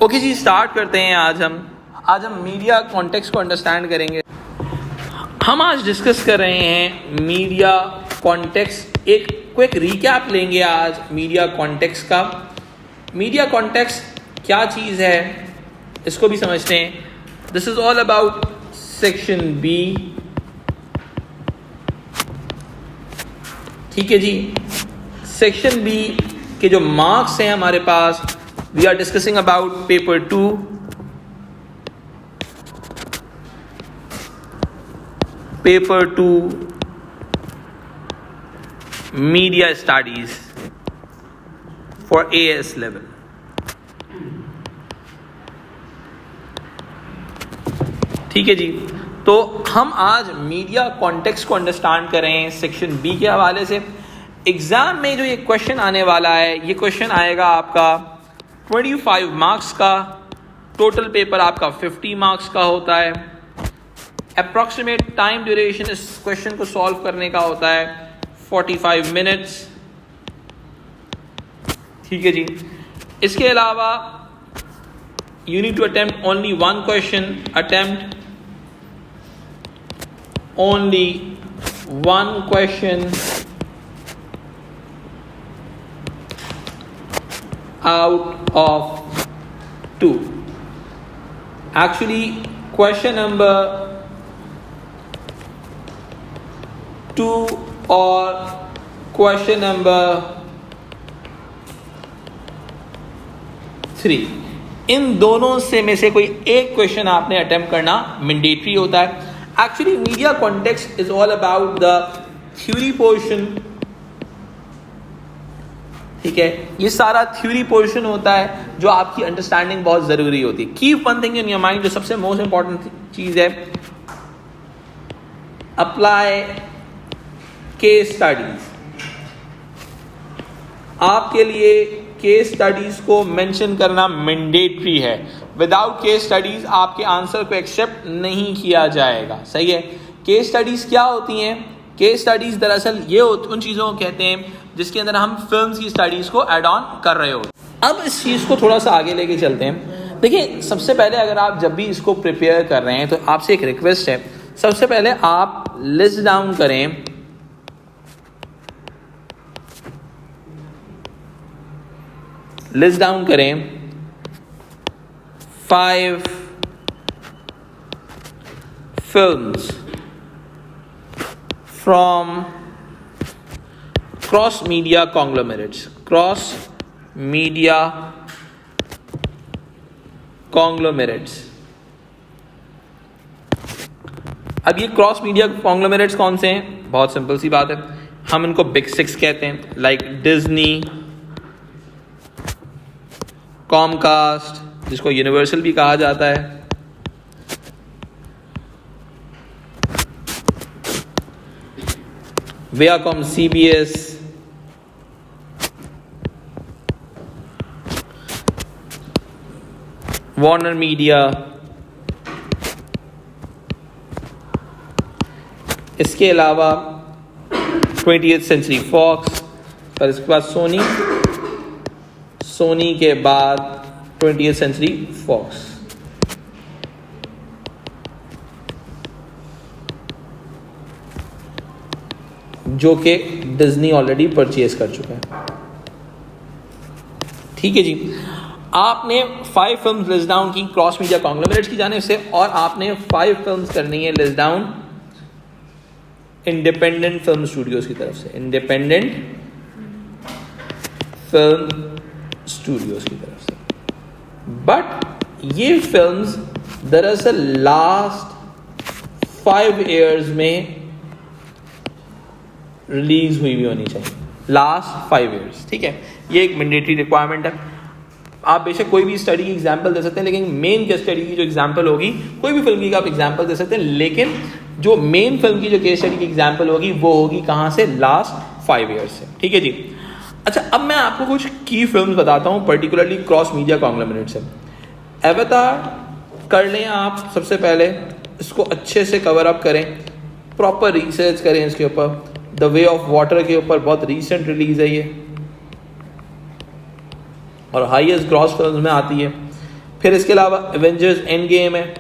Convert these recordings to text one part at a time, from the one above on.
Okay जी, start करते हैं। आज हम मीडिया कॉन्टेक्स्ट को अंडरस्टैंड करेंगे। हम आज डिस्कस कर रहे हैं मीडिया कॉन्टेक्स्ट। एक क्विक रिकैप लेंगे आज मीडिया कॉन्टेक्स्ट का। मीडिया कॉन्टेक्स्ट क्या चीज़ है इसको भी समझते हैं। This is all about section B. ठीक है जी, सेक्शन बी के जो मार्क्स हैं हमारे पास, we are discussing about paper 2, paper 2 media studies for AS level. ठीक है जी, तो हम आज मीडिया कॉन्टेक्स्ट को अंडरस्टैंड कर रहे हैं सेक्शन बी के हवाले से। एग्जाम में जो ये क्वेश्चन आने वाला है, ये क्वेश्चन आएगा आपका 25 मार्क्स का। टोटल पेपर आपका 50 मार्क्स का होता है। अप्रॉक्सीमेट टाइम ड्यूरेशन इस क्वेश्चन को सॉल्व करने का होता है 45 मिनट्स। ठीक है जी, इसके अलावा you need to attempt only one question, attempt only one question out of 2. Actually, question number 2 or question number 3, इन दोनों में से कोई एक क्वेश्चन आपने अटेम्प्ट करना मैंडेटरी होता है। Actually media context is all about the theory portion. ठीक है, ये सारा थ्योरी पोर्शन होता है जो आपकी अंडरस्टैंडिंग बहुत जरूरी होती है। Keep one thing in your mind, जो सबसे मोस्ट इंपॉर्टेंट चीज है, अप्लाई केस स्टडीज। आपके लिए केस स्टडीज को मेंशन करना मैंडेटरी है। विदाउट केस स्टडीज आपके आंसर को एक्सेप्ट नहीं किया जाएगा। सही है। केस स्टडीज क्या होती हैं? केस स्टडीज दरअसल ये उन चीज़ों को कहते हैं जिसके अंदर हम फिल्म्स की स्टडीज को ऐड ऑन कर रहे हो। अब इस चीज़ को थोड़ा सा आगे लेके चलते हैं। देखिए, सबसे पहले अगर आप जब भी इसको प्रिपेयर कर रहे हैं तो आपसे एक रिक्वेस्ट है, सबसे पहले आप लिस्ट डाउन करें लिस्ट डाउन करें 5 films from cross media conglomerates. Cross media conglomerates. अब ये क्रॉस मीडिया कॉन्ग्लोमेरेट्स कौन से हैं? बहुत सिंपल सी बात है, हम इनको बिग 6 कहते हैं, लाइक डिज्नी, कॉमकास्ट, जिसको यूनिवर्सल भी कहा जाता है, वियाकॉम CBS, वार्नर मीडिया, इसके अलावा 20th सेंचुरी फॉक्स, और इसके बाद सोनी के बाद 20th सेंचुरी फॉक्स। जो कि डिज्नी ऑलरेडी परचेज कर चुका है। ठीक है जी, आपने 5 फिल्म्स लिस्ट डाउन की क्रॉस मीडिया कॉन्ग्लोमेरेट्स की जाने से, और आपने 5 फिल्म्स करनी है list down independent film studios की तरफ से। इंडिपेंडेंट फिल्म स्टूडियोज की तरफ से। बट ये फिल्म्स दरअसल लास्ट 5 इयर्स में रिलीज हुई भी होनी चाहिए। Last 5 years. ठीक है, ये एक मैंडेटरी रिक्वायरमेंट है। आप बेशक कोई भी स्टडी की एग्जांपल दे सकते हैं, लेकिन मेन केस स्टडी की जो एग्जांपल होगी, कोई भी फिल्म की आप एग्जांपल दे सकते हैं, लेकिन जो मेन फिल्म की जो केस स्टडी की एग्जांपल होगी वो होगी कहां से? लास्ट 5 इयर्स से। ठीक है जी। अच्छा, अब मैं आपको कुछ की फिल्म्स बताता हूं, पर्टिकुलरली क्रॉस मीडिया कॉन्ग्लोमेरेट से। अवतार कर लें आप, सबसे पहले इसको अच्छे से कवर अप करें, प्रॉपर रिसर्च करें इसके ऊपर। द वे ऑफ वाटर के ऊपर बहुत रीसेंट रिलीज है ये, और हाईएस्ट ग्रॉस फिल्म में आती है। फिर इसके अलावा एवेंजर्स एंड गेम है,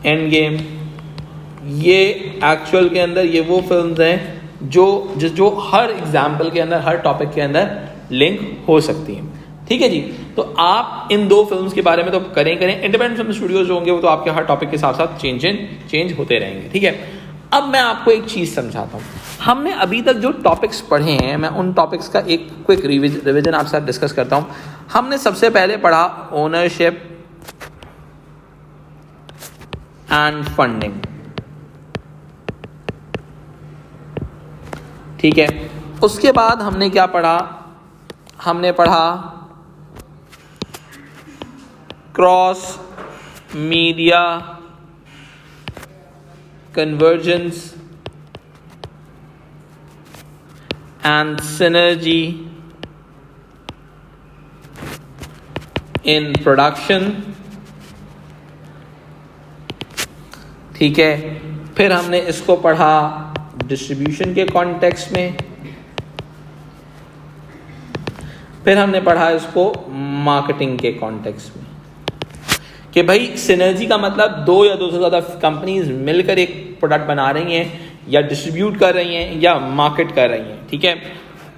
एंड गेम, ये एक्चुअल के अंदर ये वो फिल्म्स हैं जो हर एग्जाम्पल के अंदर, हर टॉपिक के अंदर लिंक हो सकती हैं। ठीक है जी, तो आप इन दो फिल्म्स के बारे में तो करें इंडिपेंडेंट फिल्म स्टूडियोज जो होंगे वो तो आपके हर टॉपिक के साथ साथ चेंज होते रहेंगे। ठीक है, अब मैं आपको एक चीज़ समझाता हूँ। हमने अभी तक जो टॉपिक्स पढ़े हैं, मैं उन टॉपिक्स का एक क्विक रिविजन आपके साथ डिस्कस करता हूँ। हमने सबसे पहले पढ़ा ओनरशिप एंड फंडिंग। ठीक है, उसके बाद हमने क्या पढ़ा, हमने पढ़ा cross media convergence and synergy in production. ठीक है, फिर हमने इसको पढ़ा डिस्ट्रीब्यूशन के कॉन्टेक्स्ट में, फिर हमने पढ़ा इसको मार्केटिंग के कॉन्टेक्स्ट में कि भाई सिनर्जी का मतलब दो या दो से ज़्यादा कंपनीज मिलकर एक प्रोडक्ट बना रही हैं या डिस्ट्रीब्यूट कर रही हैं या मार्केट कर रही हैं। ठीक है,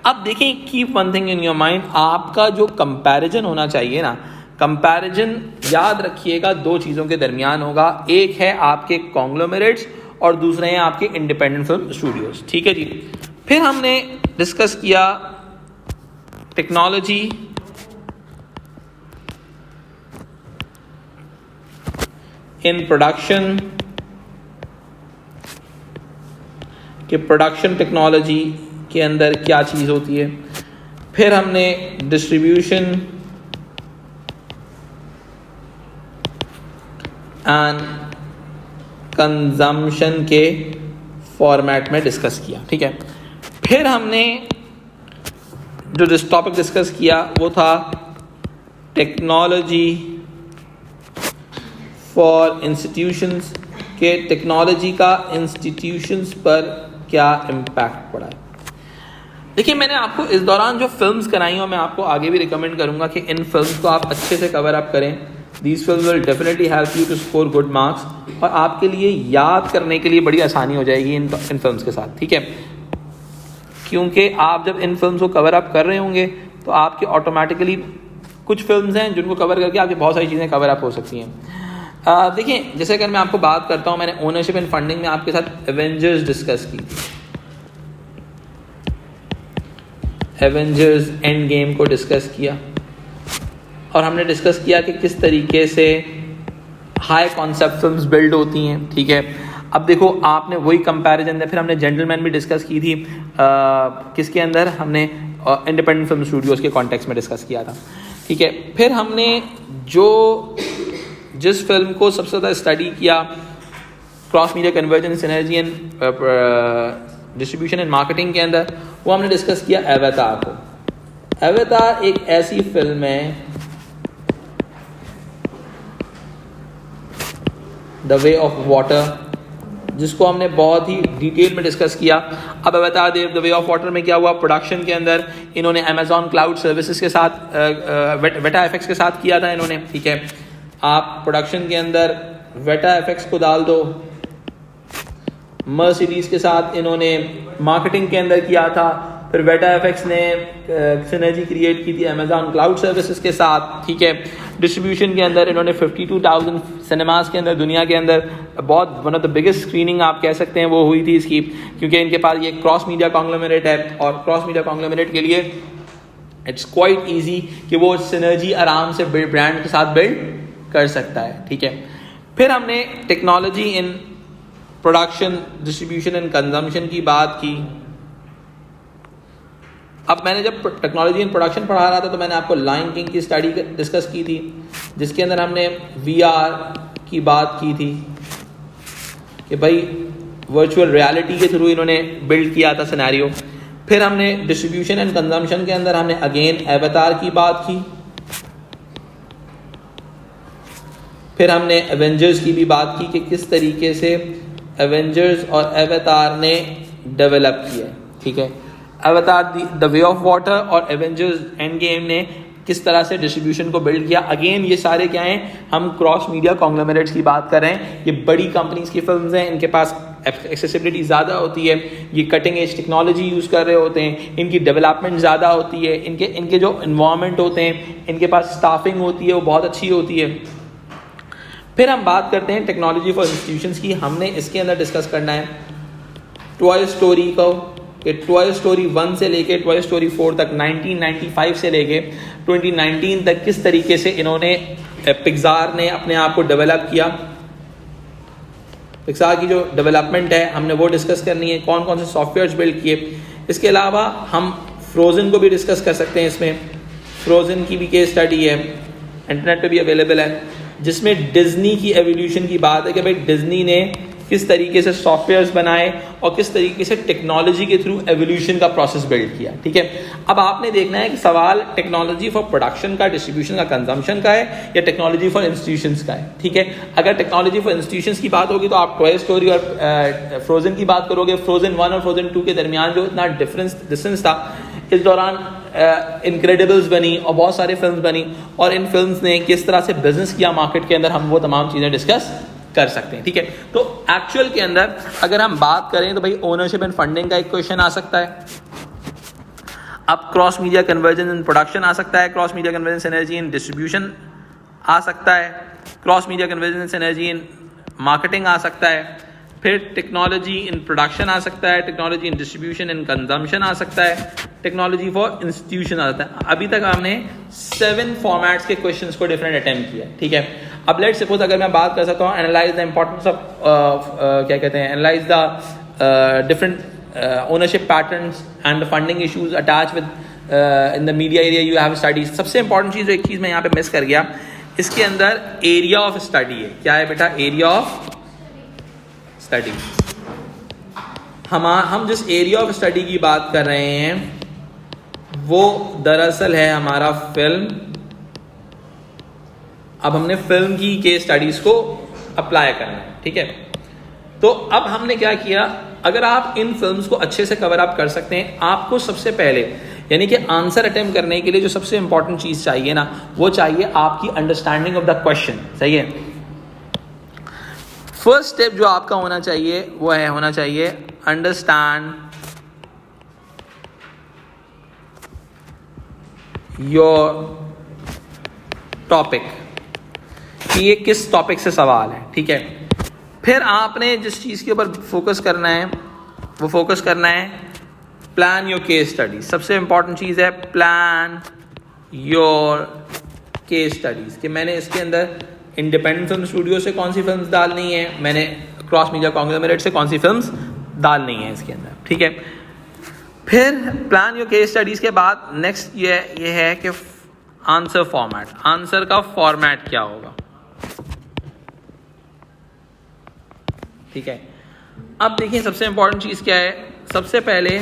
अब देखें, keep one thing in your mind, आपका जो कंपैरिजन होना चाहिए ना, कंपैरिजन याद रखिएगा दो चीज़ों के दरमियान होगा, एक है आपके कॉन्ग्लोमेरेट्स और दूसरे हैं आपके इंडिपेंडेंट फिल्म स्टूडियोज। ठीक है जी, फिर हमने डिस्कस किया टेक्नोलॉजी इन प्रोडक्शन, कि प्रोडक्शन टेक्नोलॉजी के अंदर क्या चीज़ होती है। फिर हमने डिस्ट्रीब्यूशन एंड कंजम्पशन के फॉर्मेट में डिस्कस किया। ठीक है, फिर हमने जो टॉपिक डिस्कस किया वो था टेक्नोलॉजी फॉर इंस्टीट्यूशंस, के टेक्नोलॉजी का इंस्टीट्यूशंस पर क्या इम्पैक्ट पड़ा है। देखिए, मैंने आपको इस दौरान जो फिल्म्स कराई और मैं आपको आगे भी रिकमेंड करूंगा कि इन फिल्म्स को आप अच्छे से कवर अप करें। These films will definitely help you to score good marks और आपके लिए याद करने के लिए बड़ी आसानी हो जाएगी इन फिल्म्स के साथ। ठीक है, क्योंकि आप जब इन फिल्म्स को कवर अप कर रहे होंगे तो आपके ऑटोमेटिकली कुछ फिल्म्स हैं जिनको कवर करके आपकी बहुत सारी चीज़ें कवर अप हो सकती हैं। देखिए, जैसे अगर मैं आपको बात करता हूँ, मैंने ओनरशिप एंड फंडिंग में आपके साथ एवेंजर्स डिस्कस की थी, एवेंजर्स एंड गेम को डिस्कस किया और हमने डिस्कस किया कि किस तरीके से हाई कॉन्सेप्ट फिल्म्स बिल्ड होती हैं। ठीक है, अब देखो आपने वही कंपैरिजन दिया। फिर हमने जेंटलमैन भी डिस्कस की थी, किसके अंदर, हमने इंडिपेंडेंट फिल्म स्टूडियोज़ के कॉन्टेक्स्ट में डिस्कस किया था। ठीक है, फिर हमने जिस फिल्म को सबसे ज़्यादा स्टडी किया cross media convergence, synergy and distribution and marketing के अंदर, वो हमने डिस्कस किया अवतार को। अवतार एक ऐसी फिल्म है, द वे ऑफ वाटर, जिसको हमने बहुत ही डिटेल में डिस्कस किया। अब अवतार द वे ऑफ वाटर में क्या हुआ, प्रोडक्शन के अंदर इन्होंने अमेजॉन क्लाउड सर्विसेज के साथ वेटा एफएक्स के साथ किया था इन्होंने। ठीक है, आप प्रोडक्शन के अंदर वेटा एफएक्स को डाल दो, मर्सिडीज के साथ इन्होंने मार्केटिंग के अंदर किया था, फिर वेटा एफएक्स ने सिनर्जी क्रिएट की थी अमेजॉन क्लाउड सर्विसेज के साथ। ठीक है, डिस्ट्रीब्यूशन के अंदर इन्होंने 52,000 सिनेमाज के अंदर, दुनिया के अंदर बहुत one of the biggest screening आप कह सकते हैं वो हुई थी इसकी, क्योंकि इनके पास ये क्रॉस मीडिया कॉन्ग्लोमेरेट है और क्रॉस मीडिया कॉन्ग्लोमेरेट के लिए इट्स क्वाइट ईजी कि वो सिनर्जी आराम से ब्रांड के साथ बिल्ड कर सकता है। ठीक है, फिर हमने technology in production, distribution and consumption की बात की। अब मैंने जब टेक्नोलॉजी इन प्रोडक्शन पढ़ा रहा था तो मैंने आपको लायन किंग की स्टडी डिस्कस की थी, जिसके अंदर हमने VR की बात की थी कि भाई वर्चुअल रियलिटी के थ्रू इन्होंने बिल्ड किया था सिनेरियो। फिर हमने डिस्ट्रीब्यूशन एंड कंजम्पशन के अंदर हमने अगेन अवतार की बात की। फिर हमने एवेंजर्स की भी बात की कि किस तरीके से एवेंजर्स और अवतार ने डेवलप किया। ठीक है, अवतार द वे ऑफ वाटर और एवेंजर्स एंड गेम ने किस तरह से डिस्ट्रीब्यूशन को बिल्ड किया। अगेन ये सारे क्या हैं, हम क्रॉस मीडिया कॉन्ग्लोमरेट्स की बात कर रहे हैं। ये बड़ी कंपनीज की फिल्म्स हैं, इनके पास एक्सेसिबिलिटी ज़्यादा होती है, ये कटिंग एज टेक्नोलॉजी यूज़ कर रहे होते हैं, इनकी डेवलपमेंट ज़्यादा होती है, इनके जो इन्वायरमेंट होते हैं, इनके पास स्टाफिंग होती है वो बहुत अच्छी होती है। फिर हम बात करते हैं टेक्नोलॉजी फॉर इंस्टीट्यूशंस की। हमने इसके अंदर डिस्कस करना है टॉय स्टोरी को, कि टॉय स्टोरी 1 से लेके टॉय स्टोरी 4 तक 1995 से लेके 2019 तक किस तरीके से इन्होंने पिक्सार ने अपने आप को डेवलप किया। पिक्सार की जो डेवलपमेंट है हमने वो डिस्कस करनी है, कौन कौन से सॉफ्टवेयर्स बिल्ड किए। इसके अलावा हम फ्रोजन को भी डिस्कस कर सकते हैं। इसमें फ्रोजन की भी केस स्टडी है, इंटरनेट पे भी अवेलेबल है, जिसमें डिज्नी की एवोल्यूशन की बात है कि भाई डिज्नी ने किस तरीके से सॉफ्टवेयर्स बनाए और किस तरीके से टेक्नोलॉजी के थ्रू एवोल्यूशन का प्रोसेस बिल्ड किया। ठीक है, अब आपने देखना है कि सवाल टेक्नोलॉजी फॉर प्रोडक्शन का, डिस्ट्रीब्यूशन का, कंजम्पशन का है या टेक्नोलॉजी फॉर इंस्टीट्यूशंस का है। ठीक है, अगर टेक्नोलॉजी फॉर इंस्टीट्यूशंस की बात होगी तो आप टॉय स्टोरी और फ्रोजन की बात करोगे। फ्रोजन 1 और फ्रोजन 2 के दरमियान जो इतना डिफरेंस था, इस दौरान इनक्रेडिबल्स बनी और बहुत सारी फिल्म्स बनी, और इन फिल्म्स ने किस तरह से बिजनेस किया मार्केट के अंदर, हम वो तमाम चीज़ें डिस्कस कर सकते हैं। ठीक है, तो एक्चुअल के अंदर अगर हम बात करें तो भाई ओनरशिप एंड फंडिंग का एक क्वेश्चन आ सकता है। अब cross media convergence in production आ सकता है, cross media convergence synergy in distribution आ सकता है, cross media convergence synergy in marketing आ सकता है, फिर टेक्नोलॉजी इन प्रोडक्शन आ सकता है, technology in distribution in consumption आ सकता है, टेक्नोलॉजी फॉर इंस्टीट्यूशन आ सकता है। अभी तक हमने 7 फॉर्मेट्स के क्वेश्चंस को डिफरेंट अटेम्प्ट किया। ठीक है, अब लेट्स सपोज अगर मैं बात कर सकता हूँ एनालाइज द इंपॉर्टेंस ऑफ क्या कहते हैं, analyse the different ownership patterns and the funding issues attach with in the media area you have studies. सबसे इंपॉर्टेंट चीज़, एक चीज़ मैं यहाँ पे मिस कर गया, इसके अंदर एरिया ऑफ स्टडी है। क्या है बेटा? Area of study. हम जिस एरिया ऑफ स्टडी की बात कर रहे हैं वो दरअसल है हमारा फिल्म। अब हमने फिल्म की केस स्टडीज को अप्लाई करना है। ठीक है, तो अब हमने क्या किया, अगर आप इन फिल्म्स को अच्छे से कवर अप कर सकते हैं, आपको सबसे पहले यानी कि आंसर अटेम्प्ट करने के लिए जो सबसे इंपॉर्टेंट चीज चाहिए ना, वो चाहिए आपकी अंडरस्टैंडिंग ऑफ द क्वेश्चन। सही है, फर्स्ट स्टेप जो आपका होना चाहिए वो है होना चाहिए अंडरस्टैंड योर टॉपिक, कि ये किस टॉपिक से सवाल है। ठीक है, फिर आपने जिस चीज़ के ऊपर फोकस करना है वो फोकस करना है प्लान योर केस स्टडी। सबसे इंपॉर्टेंट चीज़ है प्लान योर केस स्टडीज़, कि मैंने इसके अंदर इंडिपेंडेंट फिल्म स्टूडियो से कौन सी फिल्म्स डालनी है, मैंने क्रॉस मीडिया कॉन्ग्लोमरेट से कौन सी फिल्म्स डालनी है इसके अंदर। ठीक है, फिर प्लान योर केस स्टडीज़ के बाद नेक्स्ट ये है कि आंसर फॉर्मेट, आंसर का फॉर्मेट क्या होगा। ठीक है, अब देखिए सबसे इंपॉर्टेंट चीज़ क्या है, सबसे पहले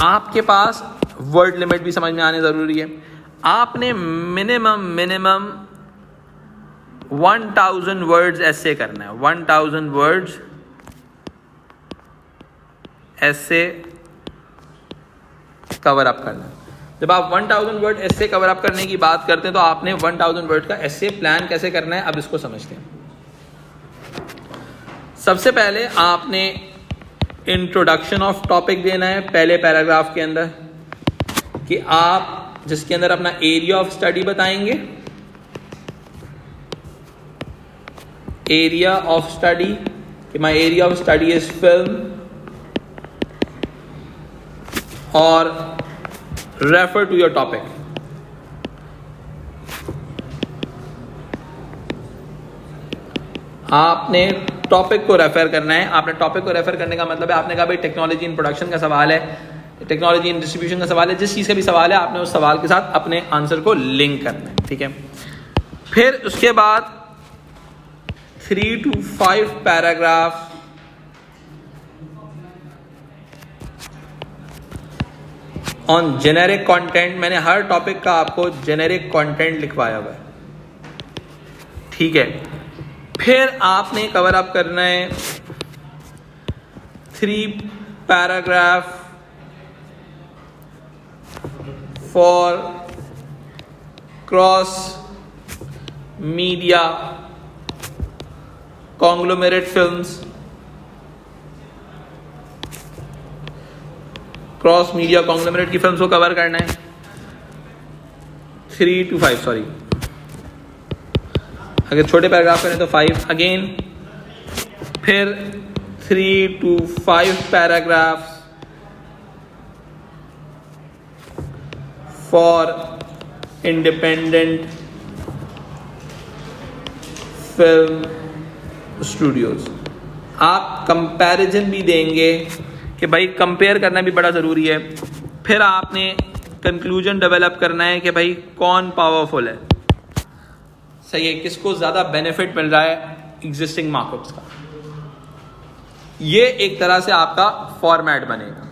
आपके पास वर्ड लिमिट भी समझ में आने ज़रूरी है। आपने मिनिमम 1000 वर्ड्स ऐसे करना है, 1000 वर्ड्स ऐसे कवर अप करना है। जब आप 1000 वर्ड ऐसे कवर अप करने की बात करते हैं तो आपने 1000 वर्ड का ऐसे प्लान कैसे करना है, अब इसको समझते हैं। सबसे पहले आपने इंट्रोडक्शन ऑफ टॉपिक देना है पहले पैराग्राफ के अंदर, कि आप जिसके अंदर अपना एरिया ऑफ स्टडी बताएंगे, एरिया ऑफ स्टडी, कि my area of study is film, और रेफर टू योर टॉपिक। आपने टॉपिक को रेफर करना है। आपने टॉपिक को रेफर करने का मतलब है, आपने कहा भाई टेक्नोलॉजी इन प्रोडक्शन का सवाल है, टेक्नोलॉजी इन डिस्ट्रीब्यूशन का सवाल है, जिस चीज़ का भी सवाल है आपने उस सवाल के साथ अपने आंसर को लिंक करना है। ठीक है, फिर उसके बाद 3 to 5 paragraph on generic content. मैंने हर टॉपिक का आपको जेनेरिक कंटेंट लिखवाया हुआ है। ठीक है, फिर आपने कवर अप करना है 3 paragraph for cross media conglomerate films, cross media conglomerate की फिल्म्स को कवर करना है 3 to 5, सॉरी अगर छोटे पैराग्राफ करें तो 5 अगेन, फिर 3 to 5 paragraphs for independent film studios. आप कंपैरिजन भी देंगे कि भाई कंपेयर करना भी बड़ा ज़रूरी है। फिर आपने कंक्लूजन डेवलप करना है कि भाई कौन पावरफुल है, सही है, किसको ज़्यादा बेनिफिट मिल रहा है एग्जिस्टिंग मार्केट्स का। ये एक तरह से आपका फॉर्मेट बनेगा।